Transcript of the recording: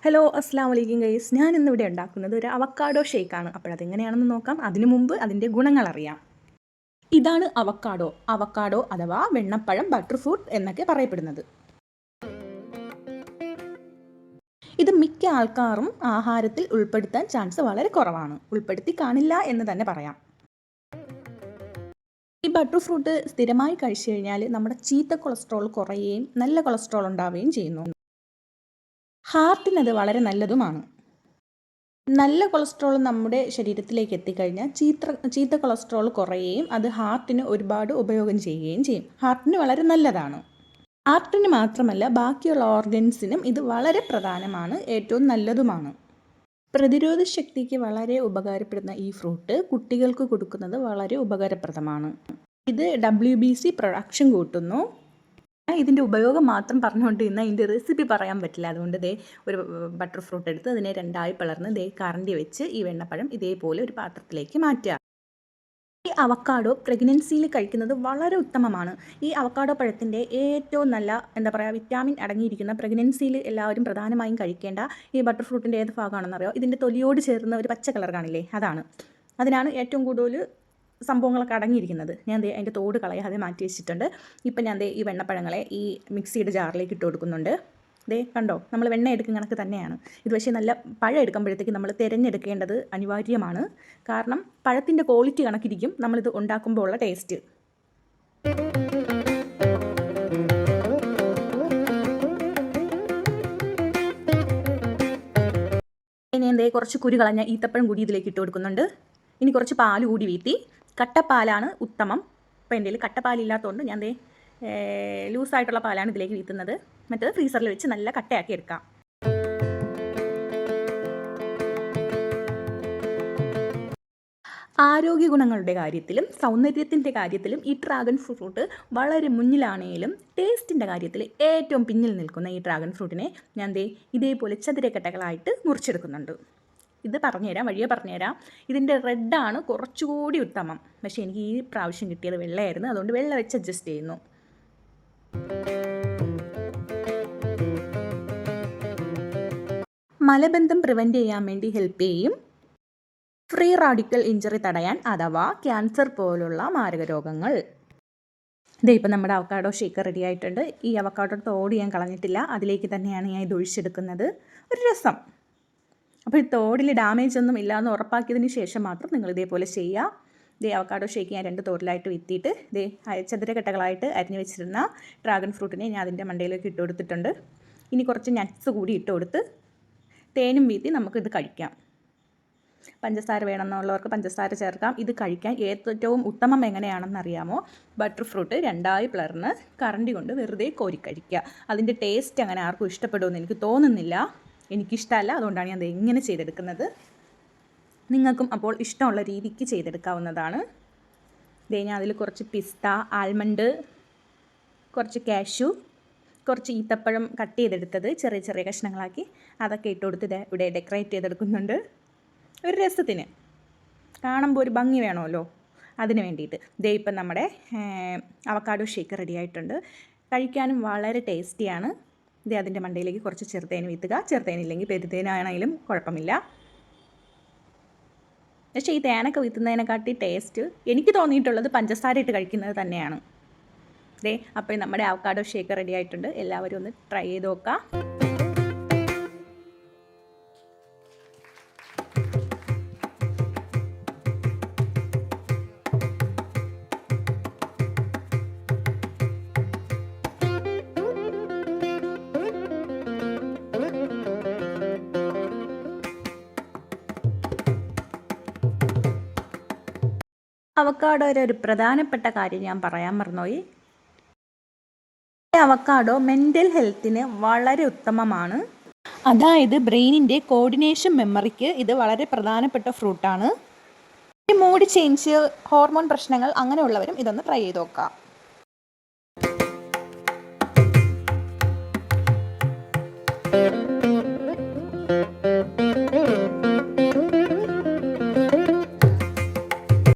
Hello അസ്സാം വലൈക്കും guys. ഞാൻ ഇന്നിവിടെ ഉണ്ടാക്കുന്നത് ഒരു അവക്കാഡോ ഷേക്കാണ്. അതെങ്ങനെയാണെന്ന് നോക്കാം. അതിനു മുമ്പ് അതിൻ്റെ ഗുണങ്ങൾ അറിയാം. ഇതാണ് അവക്കാഡോ. അവക്കാഡോ അഥവാ വെണ്ണപ്പഴം, ബട്ടർ ഫ്രൂട്ട് എന്നൊക്കെ പറയപ്പെടുന്നത്. ഇത് മിക്ക ആൾക്കാരും ആഹാരത്തിൽ ഉൾപ്പെടുത്താൻ ചാൻസ് വളരെ കുറവാണ്. ഉൾപ്പെടുത്തി കാണില്ല എന്ന് തന്നെ പറയാം. ഈ ബട്ടർ ഫ്രൂട്ട് സ്ഥിരമായി കഴിച്ചു കഴിഞ്ഞാൽ നമ്മുടെ ചീത്ത കൊളസ്ട്രോൾ കുറയുകയും നല്ല കൊളസ്ട്രോൾ ഉണ്ടാവുകയും ചെയ്യുന്നു. ഹാർട്ടിനത് വളരെ നല്ലതുമാണ്. നല്ല കൊളസ്ട്രോൾ നമ്മുടെ ശരീരത്തിലേക്ക് എത്തിക്കഴിഞ്ഞാൽ ചീത്ത കൊളസ്ട്രോൾ കുറയുകയും അത് ഹാർട്ടിന് ഒരുപാട് ഉപയോഗം ചെയ്യുകയും ചെയ്യും. ഹാർട്ടിന് വളരെ നല്ലതാണ്. ഹാർട്ടിന് മാത്രമല്ല ബാക്കിയുള്ള ഓർഗൻസിനും ഇത് വളരെ പ്രധാനമാണ്, ഏറ്റവും നല്ലതുമാണ്. പ്രതിരോധ ശക്തിക്ക് വളരെ ഉപകാരപ്പെടുന്ന ഈ ഫ്രൂട്ട് കുട്ടികൾക്ക് കൊടുക്കുന്നത് വളരെ ഉപകാരപ്രദമാണ്. ഇത് WBC പ്രൊഡക്ഷൻ കൂട്ടുന്നു. ഇതിൻ്റെ ഉപയോഗം മാത്രം പറഞ്ഞുകൊണ്ട് ഇന്ന് ഇതിൻ്റെ റെസിപ്പി പറയാൻ പറ്റില്ല. അതുകൊണ്ട് ഒരു ബട്ടർ ഫ്രൂട്ട് എടുത്ത് അതിനെ രണ്ടായി പിളർന്ന് കറണ്ടി വെച്ച് ഈ വെണ്ണപ്പഴം ഇതേപോലെ ഒരു പാത്രത്തിലേക്ക് മാറ്റുക. ഈ അവക്കാഡോ പ്രഗ്നൻസിയിൽ കഴിക്കുന്നത് വളരെ ഉത്തമമാണ്. ഈ അവക്കാഡോ പഴത്തിൻ്റെ ഏറ്റവും നല്ല വിറ്റാമിൻ അടങ്ങിയിരിക്കുന്ന പ്രഗ്നൻസിയിൽ എല്ലാവരും പ്രധാനമായും കഴിക്കേണ്ട ഈ ബട്ടർ ഫ്രൂട്ടിൻ്റെ ഏത് ഭാഗമാണെന്നറിയോ? ഇതിൻ്റെ തൊലിയോട് ചേർന്ന ഒരു പച്ച കളർ കാണില്ലേ, അതിനാണ് ഏറ്റവും കൂടുതൽ സംഭവങ്ങളൊക്കെ അടങ്ങിയിരിക്കുന്നത്. ഞാൻ അതിൻ്റെ തോട് കളയാതെ മാറ്റി വെച്ചിട്ടുണ്ട്. ഇപ്പം ഞാൻ ഈ വെണ്ണപ്പഴങ്ങളെ ഈ മിക്സിയുടെ ജാറിലേക്ക് ഇട്ട് കൊടുക്കുന്നുണ്ട്. കണ്ടോ, നമ്മൾ വെണ്ണ എടുക്കുന്ന കണക്ക് തന്നെയാണ് ഇത്. പക്ഷേ നല്ല പഴം എടുക്കുമ്പോഴത്തേക്ക് നമ്മൾ തിരഞ്ഞെടുക്കേണ്ടത് അനിവാര്യമാണ്. കാരണം പഴത്തിൻ്റെ ക്വാളിറ്റി കണക്കിരിക്കും നമ്മളിത് ഉണ്ടാക്കുമ്പോൾ ഉള്ള ടേസ്റ്റ്. ഞാൻ കുറച്ച് കുരു കളഞ്ഞ ഈത്തപ്പഴം കൂടി ഇതിലേക്ക് ഇട്ട് കൊടുക്കുന്നുണ്ട്. ഇനി കുറച്ച് പാൽ കൂടി വീത്തി. കട്ടപ്പാലാണ് ഉത്തമം. ഇപ്പോൾ എൻ്റെ കയ്യിൽ കട്ടപ്പാലില്ലാത്തതുകൊണ്ട് ഞാൻ ലൂസായിട്ടുള്ള പാലാണ് ഇതിലേക്ക് വീത്തുന്നത്. മറ്റേത് ഫ്രീസറിൽ വെച്ച് നല്ല കട്ടയാക്കി എടുക്കാം. ആരോഗ്യ ഗുണങ്ങളുടെ കാര്യത്തിലും സൗന്ദര്യത്തിൻ്റെ കാര്യത്തിലും ഈ ഡ്രാഗൺ ഫ്രൂട്ട് വളരെ മുന്നിലാണെങ്കിലും ടേസ്റ്റിൻ്റെ കാര്യത്തിൽ ഏറ്റവും പിന്നിൽ നിൽക്കുന്ന ഈ ഡ്രാഗൺ ഫ്രൂട്ടിനെ ഞാൻ ഇതേപോലെ ചതുരക്കട്ടകളായിട്ട് മുറിച്ചെടുക്കുന്നുണ്ട്. ഇത് വഴിയെ പറഞ്ഞുതരാം. ഇതിൻ്റെ റെഡാണ് കുറച്ചുകൂടി ഉത്തമം. പക്ഷേ എനിക്ക് ഈ പ്രാവശ്യം കിട്ടിയത് വെള്ളയായിരുന്നു. അതുകൊണ്ട് വെള്ള വെച്ച് അഡ്ജസ്റ്റ് ചെയ്യുന്നു. മലബന്ധം പ്രിവെൻറ്റ് ചെയ്യാൻ വേണ്ടി ഹെൽപ്പ് ചെയ്യും. ഫ്രീ റാഡിക്കൽ ഇഞ്ചറി തടയാൻ അഥവാ ക്യാൻസർ പോലുള്ള മാരക രോഗങ്ങൾ. ഇപ്പം നമ്മുടെ അവക്കാഡോ ഷേക്ക് റെഡി ആയിട്ടുണ്ട്. ഈ അവക്കാഡോ തോട് ഞാൻ കളഞ്ഞിട്ടില്ല. അതിലേക്ക് തന്നെയാണ് ഞാൻ ഇത് ഒഴിച്ചെടുക്കുന്നത്. ഒരു രസം. അപ്പോൾ ഈ തോടിൽ ഡാമേജ് ഒന്നും ഇല്ലയെന്ന് ഉറപ്പാക്കിയതിന് ശേഷം മാത്രം നിങ്ങൾ ഇതേപോലെ ചെയ്യുക. അവക്കാഡോ ഷേക്ക് ഞാൻ 2 തോടിലായിട്ട് വിത്തിയിട്ട് ചതുരക്കട്ടകളായിട്ട് അരിഞ്ഞു വെച്ചിരുന്ന ഡ്രാഗൺ ഫ്രൂട്ടിനെ ഞാൻ അതിൻ്റെ മണ്ടയിലേക്ക് ഇട്ട് കൊടുത്തിട്ടുണ്ട്. ഇനി കുറച്ച് നട്ട്സ് കൂടി ഇട്ട് കൊടുത്ത് തേനും വീത്തി നമുക്കിത് കഴിക്കാം. പഞ്ചസാര വേണമെന്നുള്ളവർക്ക് പഞ്ചസാര ചേർക്കാം. ഇത് കഴിക്കാൻ ഏറ്റവും ഉത്തമം എങ്ങനെയാണെന്ന് അറിയാമോ? ബട്ടർ ഫ്രൂട്ട് രണ്ടായി പിളർന്ന് കറണ്ടി കൊണ്ട് വെറുതെ കോരി കഴിക്കുക. അതിൻ്റെ ടേസ്റ്റ് അങ്ങനെ ആർക്കും ഇഷ്ടപ്പെടുമെന്ന് എനിക്ക് തോന്നുന്നില്ല. എനിക്കിഷ്ടമല്ല. അതുകൊണ്ടാണ് ഞാൻ ഇങ്ങനെ ചെയ്തെടുക്കുന്നത്. നിങ്ങൾക്കും അപ്പോൾ ഇഷ്ടമുള്ള രീതിക്ക് ചെയ്തെടുക്കാവുന്നതാണ്. ഞാൻ അതിൽ കുറച്ച് പിസ്ത, ആൽമണ്ട്, കുറച്ച് കാഷ്യൂ, കുറച്ച് ഈത്തപ്പഴം കട്ട് ചെയ്തെടുത്തത് ചെറിയ ചെറിയ കഷ്ണങ്ങളാക്കി അതൊക്കെ ഇട്ട് കൊടുത്ത് ഇവിടെ ഡെക്കറേറ്റ് ചെയ്തെടുക്കുന്നുണ്ട്. ഒരു രസത്തിന്, കാണുമ്പോൾ ഒരു ഭംഗി വേണമല്ലോ, അതിന് വേണ്ടിയിട്ട്. ഇപ്പം നമ്മുടെ അവക്കാഡോ ഷേക്ക് റെഡി ആയിട്ടുണ്ട്. കഴിക്കാനും വളരെ ടേസ്റ്റിയാണ്. അതിൻ്റെ മണ്ടയിലേക്ക് കുറച്ച് ചെറുതേൻ വീത്തുക. ചെറുതേനില്ലെങ്കിൽ പെരുതേനാണെങ്കിലും കുഴപ്പമില്ല. പക്ഷേ ഈ തേനൊക്കെ വീത്തുന്നതിനെക്കാട്ടി ടേസ്റ്റ് എനിക്ക് തോന്നിയിട്ടുള്ളത് പഞ്ചസാര ഇട്ട് കഴിക്കുന്നത് തന്നെയാണ്. അപ്പോൾ നമ്മുടെ അവക്കാഡോ ഷേക്ക് റെഡി ആയിട്ടുണ്ട്. എല്ലാവരും ഒന്ന് ട്രൈ ചെയ്ത് നോക്കാം. അവക്കാഡോയുടെ ഒരു പ്രധാനപ്പെട്ട കാര്യം ഞാൻ പറയാൻ മറന്നുപോയി. അവക്കാഡോ മെൻ്റൽ ഹെൽത്തിന് വളരെ ഉത്തമമാണ്. അതായത് ബ്രെയിനിൻ്റെ കോർഡിനേഷൻ മെമ്മറിക്ക് ഇത് വളരെ പ്രധാനപ്പെട്ട ഫ്രൂട്ടാണ്. മൂഡ് ചേഞ്ച്, ഹോർമോൺ പ്രശ്നങ്ങൾ അങ്ങനെയുള്ളവരും ഇതൊന്ന് ട്രൈ ചെയ്ത് നോക്കാം.